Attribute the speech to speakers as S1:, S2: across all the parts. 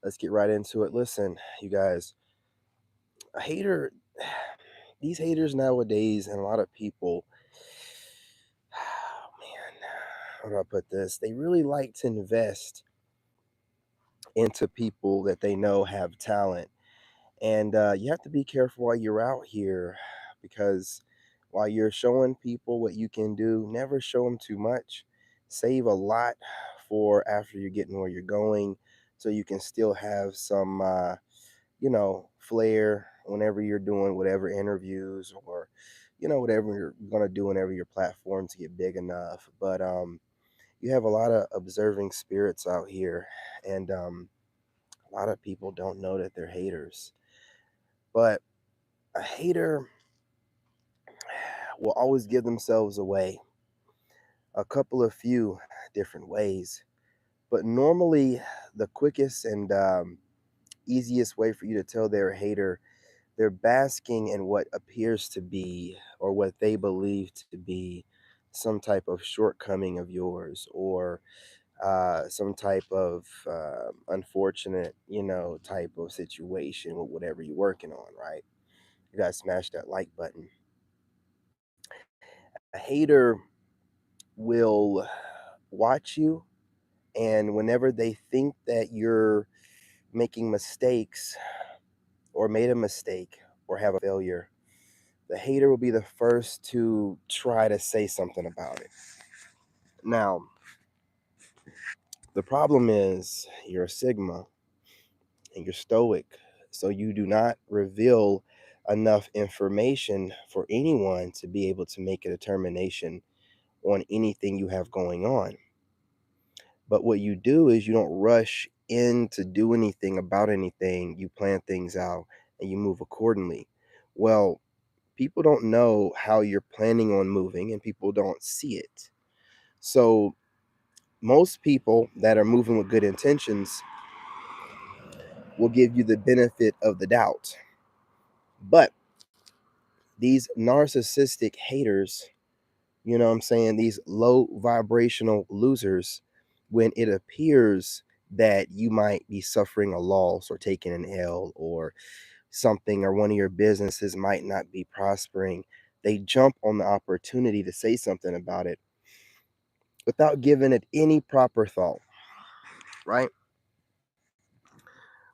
S1: Let's get right into it. Listen, you guys, a hater, these haters nowadays, and a lot of people, man, how do I put this? They really like to invest into people that they know have talent. And you have to be careful while you're out here because while you're showing people what you can do, never show them too much. Save a lot for after you're getting where you're going so you can still have some, flair whenever you're doing whatever interviews or, whatever you're going to do whenever your platforms get big enough. But you have a lot of observing spirits out here, and a lot of people don't know that they're haters. But a hater will always give themselves away a couple of few different ways. But normally, the quickest and easiest way for you to tell they're a hater, they're basking in what appears to be or what they believe to be some type of shortcoming of yours or some type of unfortunate, type of situation with whatever you're working on, right? You guys smash that like button. A hater will watch you, and whenever they think that you're making mistakes or made a mistake or have a failure, the hater will be the first to try to say something about it. Now, the problem is you're a Sigma and you're stoic, so you do not reveal enough information for anyone to be able to make a determination on anything you have going on. But what you do is you don't rush in to do anything about anything. You plan things out and you move accordingly. Well, people don't know how you're planning on moving and people don't see it. So, most people that are moving with good intentions will give you the benefit of the doubt. But these narcissistic haters, you know what I'm saying, these low vibrational losers, when it appears that you might be suffering a loss or taking an L or something or one of your businesses might not be prospering, they jump on the opportunity to say something about it without giving it any proper thought, right?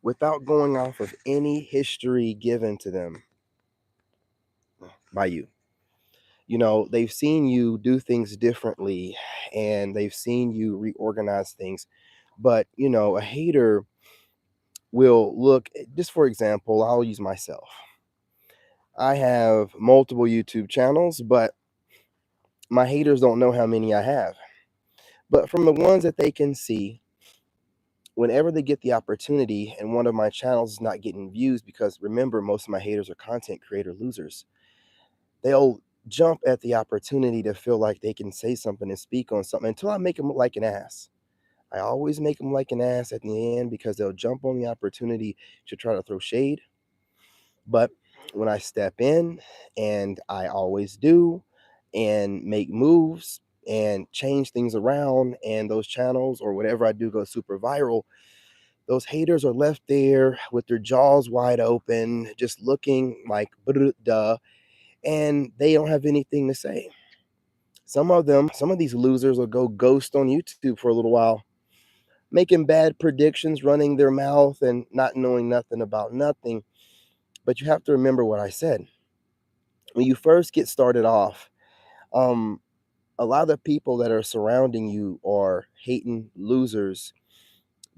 S1: Without going off of any history given to them by you. They've seen you do things differently and they've seen you reorganize things. But, a hater will look, just for example, I'll use myself. I have multiple YouTube channels, but my haters don't know how many I have. But from the ones that they can see, whenever they get the opportunity and one of my channels is not getting views, because remember, most of my haters are content creator losers, they'll jump at the opportunity to feel like they can say something and speak on something until I make them look like an ass. I always make them like an ass at the end because they'll jump on the opportunity to try to throw shade. But when I step in, and I always do, and make moves and change things around, and those channels or whatever I do go super viral, those haters are left there with their jaws wide open, just looking like duh, and they don't have anything to say. Some of these losers will go ghost on YouTube for a little while, making bad predictions, running their mouth, and not knowing nothing about nothing. But you have to remember what I said. When you first get started off, um, a lot of the people that are surrounding you are hating losers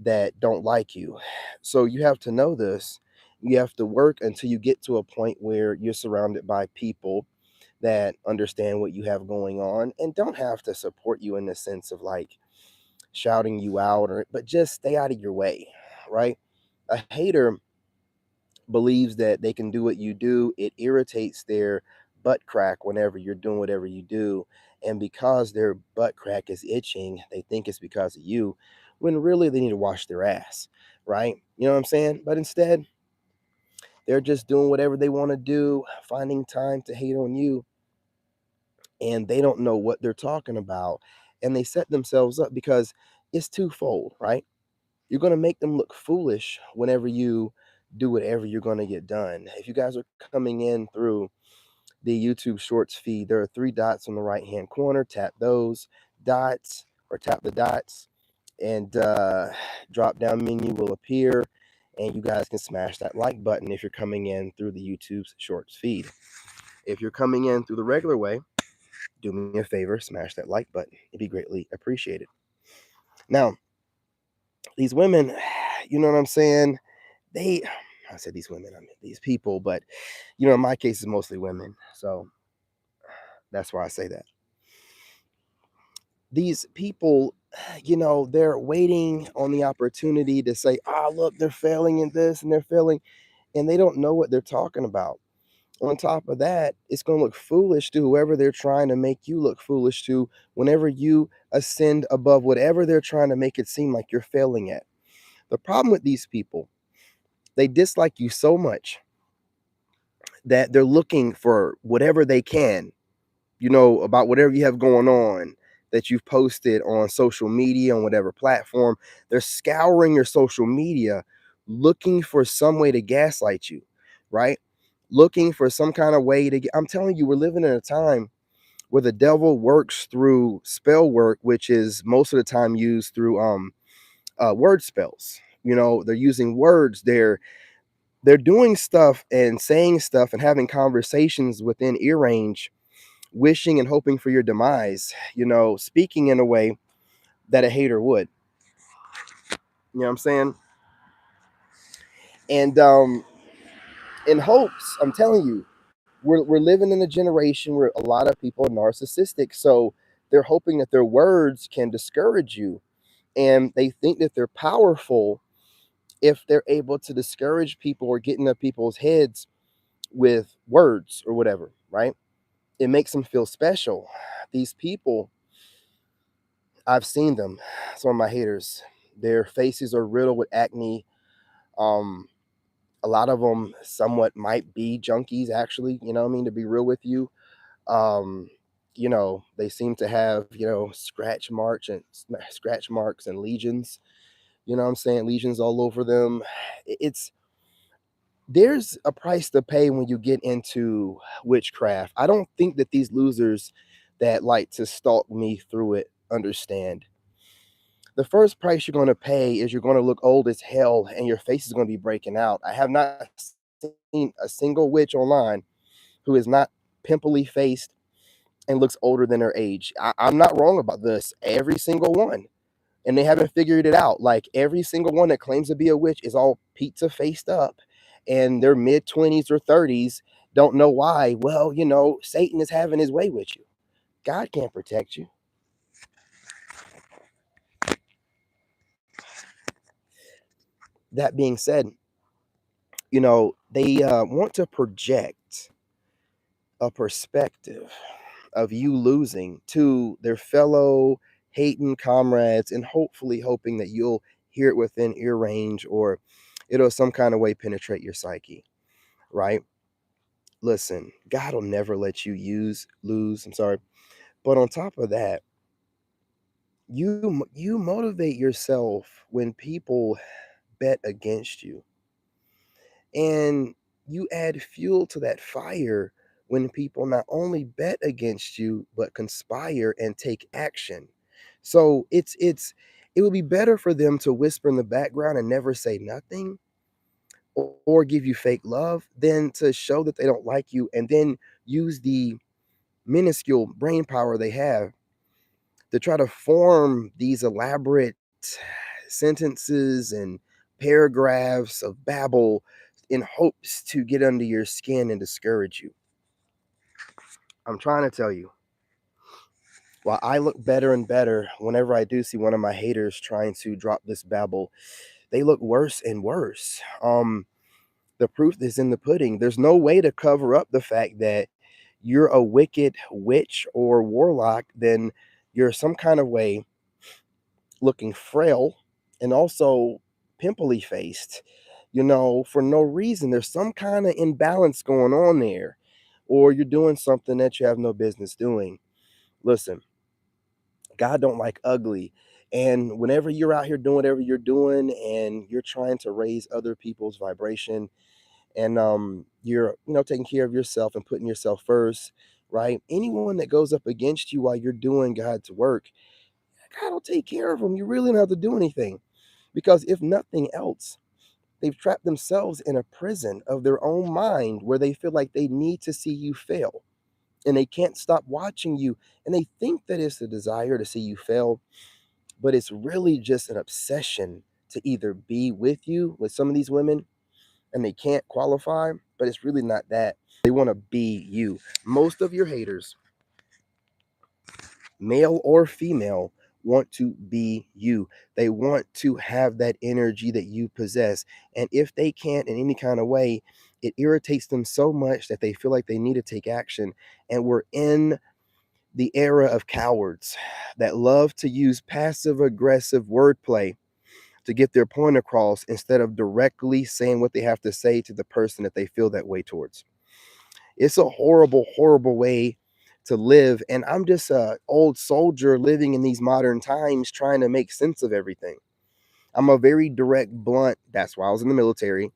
S1: that don't like you. So you have to know this. You have to work until you get to a point where you're surrounded by people that understand what you have going on and don't have to support you in the sense of like shouting you out or but just stay out of your way, right? A hater believes that they can do what you do. It irritates their butt crack whenever you're doing whatever you do. And because their butt crack is itching, they think it's because of you, when really they need to wash their ass, right? You know what I'm saying? But instead, they're just doing whatever they want to do, finding time to hate on you, and they don't know what they're talking about. And they set themselves up because it's twofold, right? You're going to make them look foolish whenever you do whatever you're going to get done. If you guys are coming in through the YouTube Shorts feed, there are three dots on the right hand corner. Tap those dots or tap the dots, and drop down menu will appear. And you guys can smash that like button if you're coming in through the YouTube's Shorts feed. If you're coming in through the regular way, do me a favor, smash that like button. It'd be greatly appreciated. Now, these women, you know what I'm saying? They, I said these women, I mean these people, but in my case, it's mostly women. So that's why I say that. These people, they're waiting on the opportunity to say, look, they're failing in this and they're failing, and they don't know what they're talking about. On top of that, it's going to look foolish to whoever they're trying to make you look foolish to whenever you ascend above whatever they're trying to make it seem like you're failing at. The problem with these people, they dislike you so much that they're looking for whatever they can, about whatever you have going on that you've posted on social media, on whatever platform. They're scouring your social media looking for some way to gaslight you, right? Looking for some kind of way to get. I'm telling you, we're living in a time where the devil works through spell work, which is most of the time used through word spells. They're using words. They're doing stuff and saying stuff and having conversations within ear range, wishing and hoping for your demise, speaking in a way that a hater would. You know what I'm saying? And in hopes, I'm telling you, we're living in a generation where a lot of people are narcissistic. So they're hoping that their words can discourage you. And they think that they're powerful if they're able to discourage people or get into people's heads with words or whatever, right? It makes them feel special. These people, I've seen them. Some of my haters, their faces are riddled with acne. Um, a lot of them somewhat might be junkies, actually, what I mean, to be real with you. Um, they seem to have, scratch marks and lesions, what I'm saying? Lesions all over them. It's There's a price to pay when you get into witchcraft. I don't think that these losers that like to stalk me through it understand. The first price you're going to pay is you're going to look old as hell and your face is going to be breaking out. I have not seen a single witch online who is not pimply faced and looks older than her age. I'm not wrong about this. Every single one. And they haven't figured it out. Like every single one that claims to be a witch is all pizza faced up and they're mid 20s or 30s. Don't know why. Well, Satan is having his way with you. God can't protect you. That being said, they want to project a perspective of you losing to their fellow hating comrades and hopefully hoping that you'll hear it within ear range or it'll some kind of way penetrate your psyche, right? Listen, God will never let you lose. I'm sorry. But on top of that, you motivate yourself when people bet against you. And you add fuel to that fire when people not only bet against you but conspire and take action. So it would be better for them to whisper in the background and never say nothing or give you fake love than to show that they don't like you and then use the minuscule brain power they have to try to form these elaborate sentences and paragraphs of babble in hopes to get under your skin and discourage you. I'm trying to tell you, while I look better and better whenever I do see one of my haters trying to drop this babble, they look worse and worse. The proof is in the pudding. There's no way to cover up the fact that you're a wicked witch or warlock, then you're some kind of way looking frail and also pimply faced, for no reason. There's some kind of imbalance going on there, or you're doing something that you have no business doing. Listen, God don't like ugly. And whenever you're out here doing whatever you're doing and you're trying to raise other people's vibration, and you're, taking care of yourself and putting yourself first, right? Anyone that goes up against you while you're doing God's work, God will take care of them. You really don't have to do anything, because if nothing else, they've trapped themselves in a prison of their own mind where they feel like they need to see you fail, and they can't stop watching you, and they think that it's the desire to see you fail, but it's really just an obsession to either be with you, with some of these women, and they can't qualify, but it's really not that. They want to be you. Most of your haters, male or female, want to be you. They want to have that energy that you possess. And if they can't in any kind of way, it irritates them so much that they feel like they need to take action. And we're in the era of cowards that love to use passive aggressive wordplay to get their point across instead of directly saying what they have to say to the person that they feel that way towards. It's a horrible, horrible way to live. And I'm just a old soldier living in these modern times trying to make sense of everything. I'm a very direct, blunt, that's why I was in the military.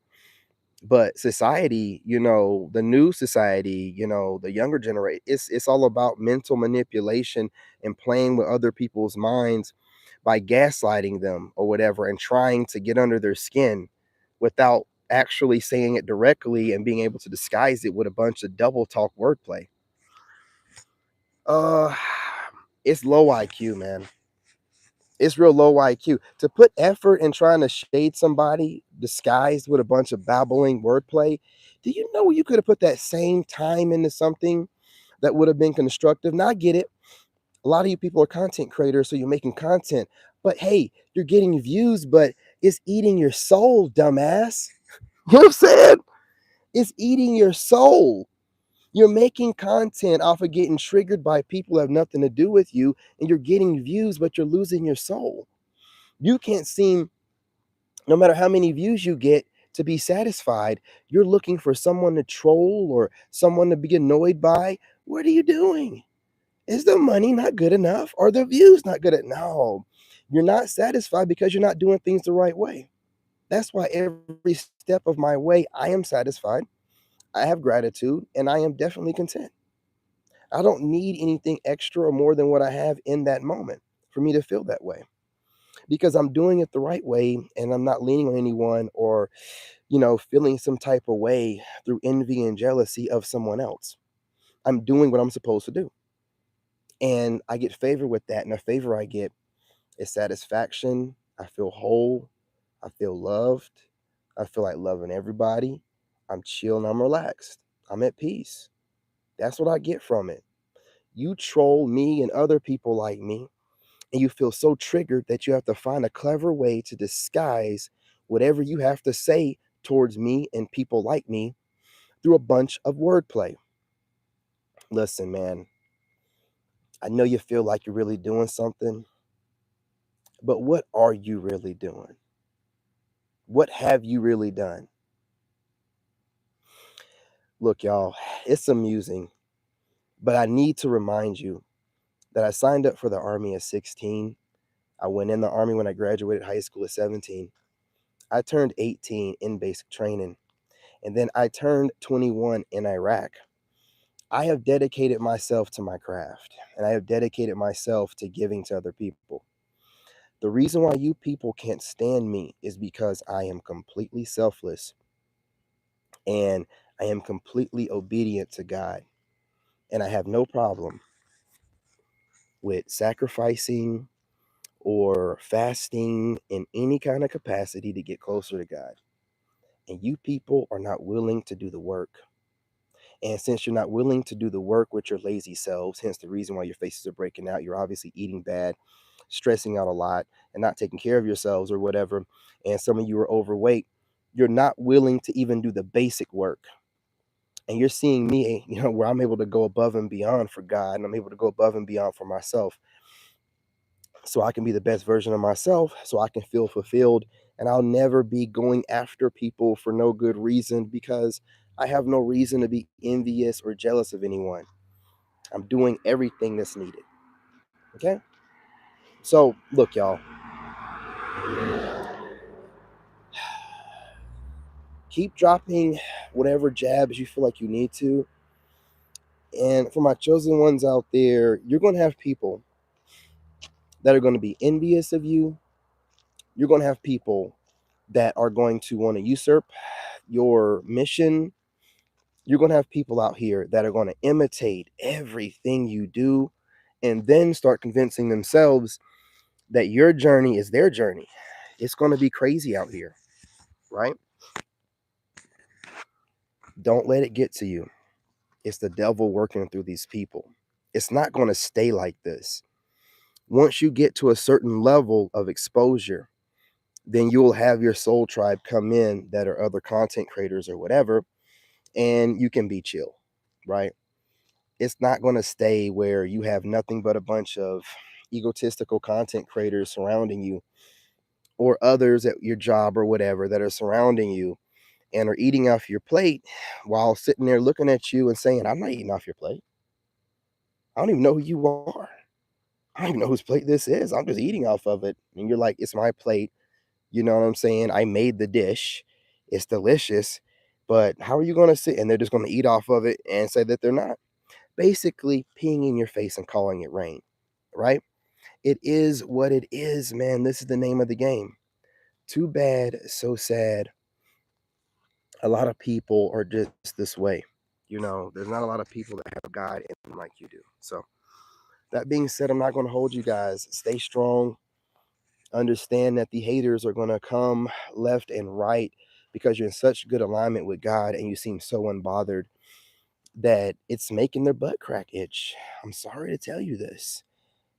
S1: But society, the new society, the younger generation, it's all about mental manipulation and playing with other people's minds by gaslighting them or whatever, and trying to get under their skin without actually saying it directly and being able to disguise it with a bunch of double talk wordplay. Uh it's low IQ, man. It's real low IQ. To put effort in trying to shade somebody disguised with a bunch of babbling wordplay, do you know you could have put that same time into something that would have been constructive? Now I get it. A lot of you people are content creators, so you're making content. But hey, you're getting views, but it's eating your soul, dumbass. You know what I'm saying? It's eating your soul. You're making content off of getting triggered by people who have nothing to do with you, and you're getting views, but you're losing your soul. You can't seem, no matter how many views you get, to be satisfied. You're looking for someone to troll or someone to be annoyed by. What are you doing? Is the money not good enough? Are the views not good enough? No, you're not satisfied because you're not doing things the right way. That's why every step of my way, I am satisfied. I have gratitude, and I am definitely content. I don't need anything extra or more than what I have in that moment for me to feel that way, because I'm doing it the right way, and I'm not leaning on anyone or, feeling some type of way through envy and jealousy of someone else. I'm doing what I'm supposed to do. And I get favor with that. And the favor I get is satisfaction. I feel whole. I feel loved. I feel like loving everybody. I'm chill and I'm relaxed. I'm at peace. That's what I get from it. You troll me and other people like me, and you feel so triggered that you have to find a clever way to disguise whatever you have to say towards me and people like me through a bunch of wordplay. Listen, man, I know you feel like you're really doing something, but what are you really doing? What have you really done? Look, y'all, it's amusing, but I need to remind you that I signed up for the Army at 16. I went in the Army when I graduated high school at 17. I turned 18 in basic training, and then I turned 21 in Iraq. I have dedicated myself to my craft, and I have dedicated myself to giving to other people. The reason why you people can't stand me is because I am completely selfless, and I am completely obedient to God. And I have no problem with sacrificing or fasting in any kind of capacity to get closer to God. And you people are not willing to do the work. And since you're not willing to do the work with your lazy selves, hence the reason why your faces are breaking out, you're obviously eating bad, stressing out a lot, and not taking care of yourselves or whatever. And some of you are overweight. You're not willing to even do the basic work. And you're seeing me, where I'm able to go above and beyond for God, and I'm able to go above and beyond for myself, so I can be the best version of myself, so I can feel fulfilled. And I'll never be going after people for no good reason, because I have no reason to be envious or jealous of anyone. I'm doing everything that's needed. Okay? So, look, y'all, keep dropping whatever jabs you feel like you need to. And for my chosen ones out there, you're going to have people that are going to be envious of you. You're going to have people that are going to want to usurp your mission. You're going to have people out here that are going to imitate everything you do and then start convincing themselves that your journey is their journey. It's going to be crazy out here, right? Don't let it get to you. It's the devil working through these people. It's not going to stay like this. Once you get to a certain level of exposure, then you will have your soul tribe come in that are other content creators or whatever, and you can be chill, right? It's not going to stay where you have nothing but a bunch of egotistical content creators surrounding you or others at your job or whatever that are surrounding you and are eating off your plate while sitting there looking at you and saying, I'm not eating off your plate. I don't even know who you are. I don't even know whose plate this is. I'm just eating off of it. And you're like, it's my plate. You know what I'm saying? I made the dish. It's delicious. But how are you going to sit? And they're just going to eat off of it and say that they're not. Basically, peeing in your face and calling it rain, right? It is what it is, man. This is the name of the game. Too bad, so sad. A lot of people are just this way. There's not a lot of people that have God in them like you do. So, that being said, I'm not going to hold you guys. Stay strong. Understand that the haters are going to come left and right because you're in such good alignment with God and you seem so unbothered that it's making their butt crack itch. I'm sorry to tell you this,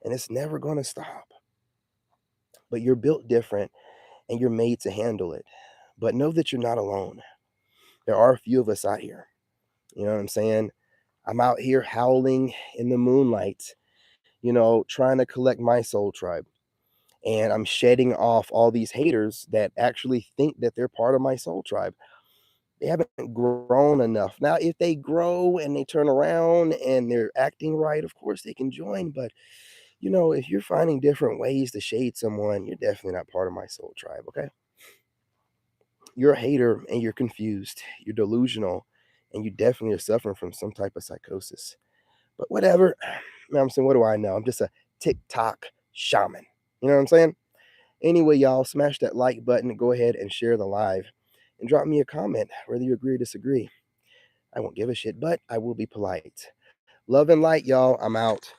S1: and it's never going to stop. But you're built different and you're made to handle it. But know that you're not alone. There are a few of us out here. You know what I'm saying? I'm out here howling in the moonlight, trying to collect my soul tribe. And I'm shedding off all these haters that actually think that they're part of my soul tribe. They haven't grown enough. Now, if they grow and they turn around and they're acting right, of course they can join. But, if you're finding different ways to shade someone, you're definitely not part of my soul tribe, okay? You're a hater and you're confused. You're delusional and you definitely are suffering from some type of psychosis. But whatever. I'm saying, what do I know? I'm just a TikTok shaman. You know what I'm saying? Anyway, y'all, smash that like button, go ahead and share the live, and drop me a comment whether you agree or disagree. I won't give a shit, but I will be polite. Love and light, y'all. I'm out.